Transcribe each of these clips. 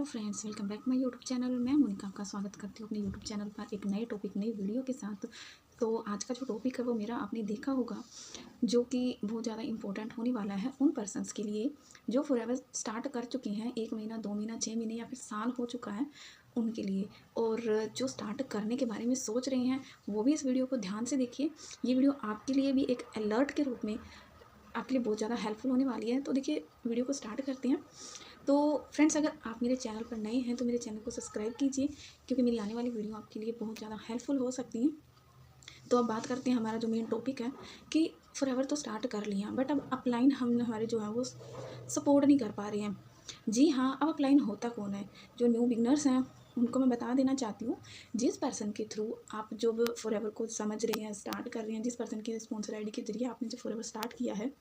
Hello friends, welcome back my YouTube channel. मैं मोनिका आपका स्वागत करती हूँ अपने यूट्यूब चैनल पर एक नए टॉपिक नई वीडियो के साथ। तो आज का जो टॉपिक है वो मेरा आपने देखा होगा, जो कि बहुत ज़्यादा इंपॉर्टेंट होने वाला है उन पर्सन्स के लिए जो फॉरएवर स्टार्ट कर चुके हैं। 1 महीना, 2 महीना, 6 महीने या फिर साल हो चुका है उनके लिए, और जो स्टार्ट करने के बारे में सोच रहे हैं वो भी इस वीडियो को ध्यान से देखिए। ये वीडियो आपके लिए भी एक अलर्ट के रूप में आपके लिए बहुत ज़्यादा हेल्पफुल होने वाली है। तो देखिए, वीडियो को स्टार्ट करते हैं। तो फ्रेंड्स, अगर आप मेरे चैनल पर नए हैं तो मेरे चैनल को सब्सक्राइब कीजिए, क्योंकि मेरी आने वाली वीडियो आपके लिए बहुत ज़्यादा हेल्पफुल हो सकती हैं। तो अब बात करते हैं, हमारा जो मेन टॉपिक है कि फॉरएवर तो स्टार्ट कर लिया, बट अब अपलाइन हम हमारे जो है वो सपोर्ट नहीं कर पा रहे हैं। जी हाँ, अब अपलाइन होता कौन है? जो न्यू बिगनर्स हैं उनको मैं बता देना चाहती हूँ। जिस पर्सन के थ्रू आप जो फॉरएवर को समझ रहे हैं, स्टार्ट कर रहे हैं, जिस पर्सन की स्पॉन्सर आईडी के जरिए आपने जो फॉरएवर स्टार्ट किया है,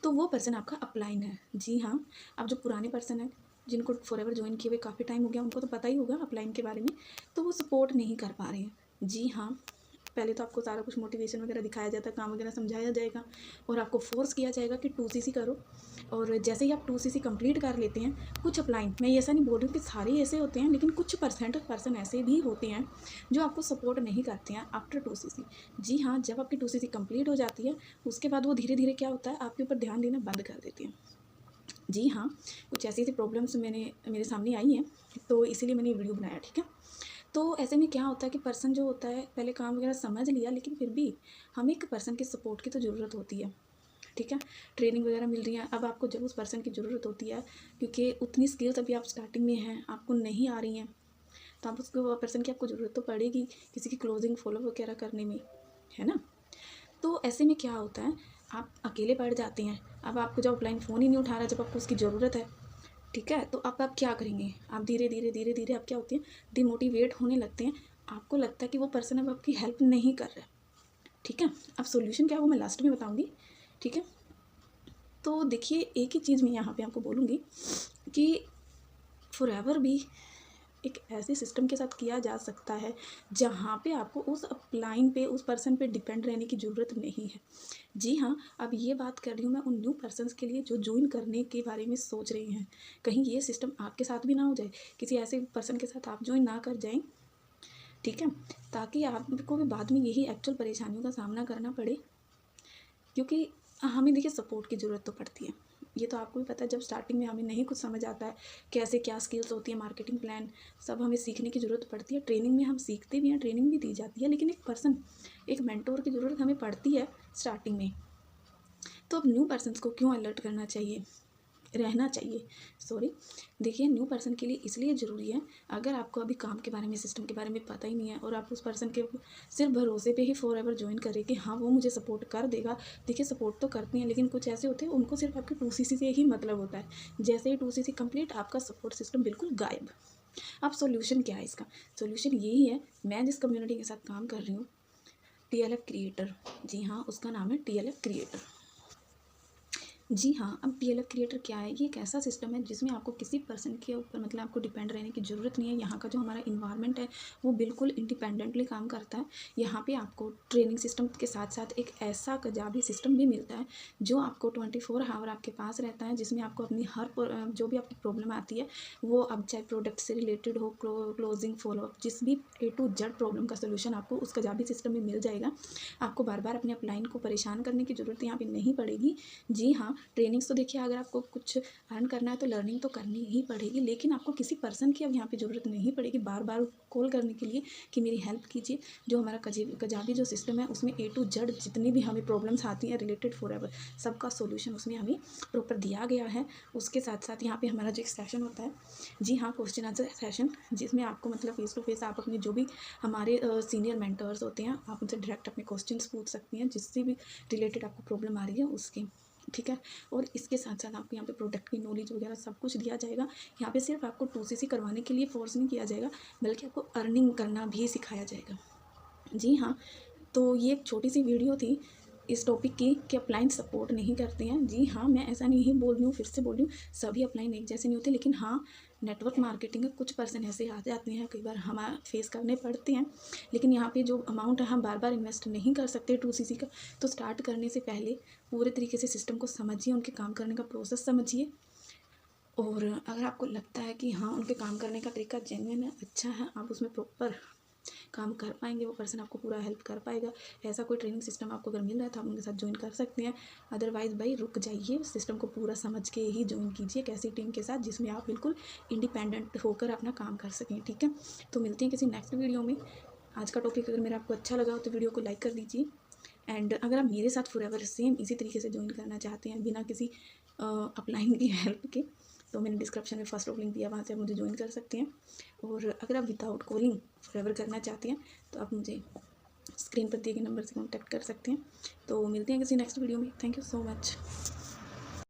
तो वो पर्सन आपका अपलाइन है। जी हाँ, अब जो पुराने पर्सन हैं जिनको फॉरएवर ज्वाइन किए हुए काफ़ी टाइम हो गया, उनको तो पता ही होगा अपलाइन के बारे में, तो वो सपोर्ट नहीं कर पा रहे हैं। जी हाँ, पहले तो आपको सारा कुछ मोटिवेशन वगैरह दिखाया जाता है, काम वगैरह समझाया जाएगा और आपको फोर्स किया जाएगा कि 2CC करो। और जैसे ही आप 2CC कंप्लीट कर लेते हैं, कुछ अपलाइन, मैं ऐसा नहीं बोल रही हूँ कि सारे ऐसे होते हैं, लेकिन कुछ परसेंट पर्सन ऐसे भी होते हैं जो आपको सपोर्ट नहीं करते हैं आफ्टर 2CC। जी हाँ, जब आपकी 2CC कंप्लीट हो जाती है, उसके बाद वो धीरे धीरे क्या होता है, आपके ऊपर ध्यान देना बंद कर देते हैं। जी हाँ, कुछ ऐसी ऐसी प्रॉब्लम्स मेरे सामने आई हैं, तो इसीलिए मैंने ये वीडियो बनाया। ठीक है, तो ऐसे में क्या होता है कि पर्सन जो होता है, पहले काम वगैरह समझ लिया, लेकिन फिर भी हमें एक पर्सन के सपोर्ट की तो ज़रूरत होती है। ठीक है, ट्रेनिंग वगैरह मिल रही है, अब आपको जब उस पर्सन की ज़रूरत होती है, क्योंकि उतनी स्किल्स अभी आप स्टार्टिंग में हैं, आपको नहीं आ रही हैं, तो आप उसको पर्सन की आपको ज़रूरत तो पड़ेगी किसी की क्लोजिंग फॉलो वगैरह करने में, है ना। तो ऐसे में क्या होता है, आप अकेले पड़ जाते हैं। अब आपको जब अपलाइन फ़ोन ही नहीं उठा रहा जब आपको उसकी ज़रूरत है, ठीक है, तो अब आप क्या करेंगे? आप धीरे धीरे आप क्या होते हैं, डिमोटिवेट होने लगते हैं। आपको लगता है कि वो पर्सन अब आपकी हेल्प नहीं कर रहा है। ठीक है, अब सॉल्यूशन क्या है वो मैं लास्ट में बताऊंगी। ठीक है, तो देखिए, एक ही चीज़ मैं यहाँ पे आपको बोलूँगी कि फॉरएवर भी एक ऐसे सिस्टम के साथ किया जा सकता है जहाँ पे आपको उस अपलाइन पे, उस पर्सन पे डिपेंड रहने की ज़रूरत नहीं है। जी हाँ, अब ये बात कर रही हूँ मैं उन न्यू पर्सन्स के लिए जो ज्वाइन करने के बारे में सोच रहे हैं। कहीं ये सिस्टम आपके साथ भी ना हो जाए, किसी ऐसे पर्सन के साथ आप ज्वाइन ना कर जाएं। ठीक है, ताकि आपको भी बाद में यही एक्चुअल परेशानियों का सामना करना पड़े, क्योंकि हमें देखिए सपोर्ट की ज़रूरत तो पड़ती है। ये तो आपको भी पता है, जब स्टार्टिंग में हमें नहीं कुछ समझ आता है, कैसे क्या स्किल्स होती है, मार्केटिंग प्लान, सब हमें सीखने की ज़रूरत पड़ती है। ट्रेनिंग में हम सीखते भी हैं, ट्रेनिंग भी दी जाती है, लेकिन एक पर्सन, एक मेंटोर की ज़रूरत हमें पड़ती है स्टार्टिंग में। तो अब न्यू पर्सन्स को क्यों अलर्ट करना चाहिए, रहना चाहिए, सॉरी। देखिए, न्यू पर्सन के लिए इसलिए ज़रूरी है, अगर आपको अभी काम के बारे में, सिस्टम के बारे में पता ही नहीं है और आप उस पर्सन के सिर्फ भरोसे पे ही फॉरएवर ज्वाइन करें कि हाँ वो मुझे सपोर्ट कर देगा। देखिए, सपोर्ट तो करती हैं, लेकिन कुछ ऐसे होते हैं उनको सिर्फ आपके 2CC से ही मतलब होता है। जैसे ही 2CC कंप्लीट, आपका सपोर्ट सिस्टम बिल्कुल गायब। अब सॉल्यूशन क्या है इसका? सॉल्यूशन यही है, मैं जिस कम्युनिटी के साथ काम कर रही हूँ, TLF क्रिएटर। जी हाँ, उसका नाम है TLF क्रिएटर। जी हाँ, अब TLF क्रिएटर क्या है? ये एक ऐसा सिस्टम है जिसमें आपको किसी पर्सन के ऊपर, मतलब आपको डिपेंड रहने की ज़रूरत नहीं है। यहाँ का जो हमारा इन्वायरमेंट है वो बिल्कुल इंडिपेंडेंटली काम करता है। यहाँ पे आपको ट्रेनिंग सिस्टम के साथ साथ एक ऐसा कजाबी सिस्टम भी मिलता है जो आपको 24 आवर आपके पास रहता है, जिसमें आपको अपनी हर जो भी आपकी प्रॉब्लम आती है, वो अब चाहे प्रोडक्ट से रिलेटेड हो, क्लोजिंग, फॉलोअप, जिस भी A to Z प्रॉब्लम का सोल्यूशन आपको उस कजाबी सिस्टम में मिल जाएगा। आपको बार बार अपने अपलाइन को परेशान करने की ज़रूरत यहाँ पर नहीं पड़ेगी। जी हाँ, ट्रेनिंग्स तो देखिए, अगर आपको कुछ अर्न करना है तो लर्निंग तो करनी ही पड़ेगी, लेकिन आपको किसी पर्सन की अब यहाँ पे ज़रूरत नहीं पड़ेगी बार बार कॉल करने के लिए कि मेरी हेल्प कीजिए। जो हमारा कजाबी जो सिस्टम है उसमें A to Z जितनी भी हमें प्रॉब्लम्स आती हैं रिलेटेड फॉरएवर, सबका सोल्यूशन उसमें हमें प्रॉपर दिया गया है। उसके साथ साथ यहाँ पे हमारा जो एक सेशन होता है, जी हाँ, क्वेश्चन आंसर सेशन, जिसमें आपको मतलब फेस टू फेस आप अपने जो भी हमारे सीनियर मेंटर्स होते हैं, आप उनसे डायरेक्ट अपने क्वेश्चंस पूछ सकती हैं, जिससे भी रिलेटेड आपको प्रॉब्लम आ रही है उसके। ठीक है, और इसके साथ साथ आपको यहाँ पे प्रोडक्ट की नॉलेज वगैरह सब कुछ दिया जाएगा। यहाँ पे सिर्फ आपको 2CC करवाने के लिए फोर्स नहीं किया जाएगा, बल्कि आपको अर्निंग करना भी सिखाया जाएगा। जी हाँ, तो ये एक छोटी सी वीडियो थी इस टॉपिक की कि अपलाइन सपोर्ट नहीं करते हैं। जी हाँ, मैं ऐसा नहीं बोल रही हूँ, फिर से बोल रही हूँ, सभी अपलाइन एक जैसे नहीं होते, लेकिन हाँ, नेटवर्क मार्केटिंग में कुछ पर्सन ऐसे आ जाते हैं, कई बार हम फेस करने पड़ते हैं। लेकिन यहाँ पे जो अमाउंट है हम बार बार इन्वेस्ट नहीं कर सकते 2CC का। तो स्टार्ट करने से पहले पूरे तरीके से सिस्टम को समझिए, उनके काम करने का प्रोसेस समझिए, और अगर आपको लगता है कि हाँ उनके काम करने का तरीका जेन्युइन है, अच्छा है, आप उसमें प्रॉपर काम कर पाएंगे, वो पर्सन आपको पूरा हेल्प कर पाएगा, ऐसा कोई ट्रेनिंग सिस्टम आपको अगर मिल रहा है तो आप उनके साथ ज्वाइन कर सकते हैं। अदरवाइज़ भाई रुक जाइए, सिस्टम को पूरा समझ के ही ज्वाइन कीजिए एक ऐसी टीम के साथ जिसमें आप बिल्कुल इंडिपेंडेंट होकर अपना काम कर सकें। ठीक है, तो मिलते हैं किसी नेक्स्ट वीडियो में। आज का टॉपिक अगर मेरा आपको अच्छा लगा हो तो वीडियो को लाइक कर दीजिए। एंड अगर आप मेरे साथ फॉरएवर सेम इसी तरीके से ज्वाइन करना चाहते हैं बिना किसी अपलाइन की हेल्प के, तो मैंने डिस्क्रिप्शन में फर्स्ट ऑफ लिंक दिया, वहाँ से आप मुझे ज्वाइन कर सकते हैं। और अगर आप विदाउट कॉलिंग फॉरएवर करना चाहते हैं तो आप मुझे स्क्रीन पर दिए गए नंबर से कॉन्टैक्ट कर सकते हैं। तो मिलते हैं किसी नेक्स्ट वीडियो में। Thank you so much.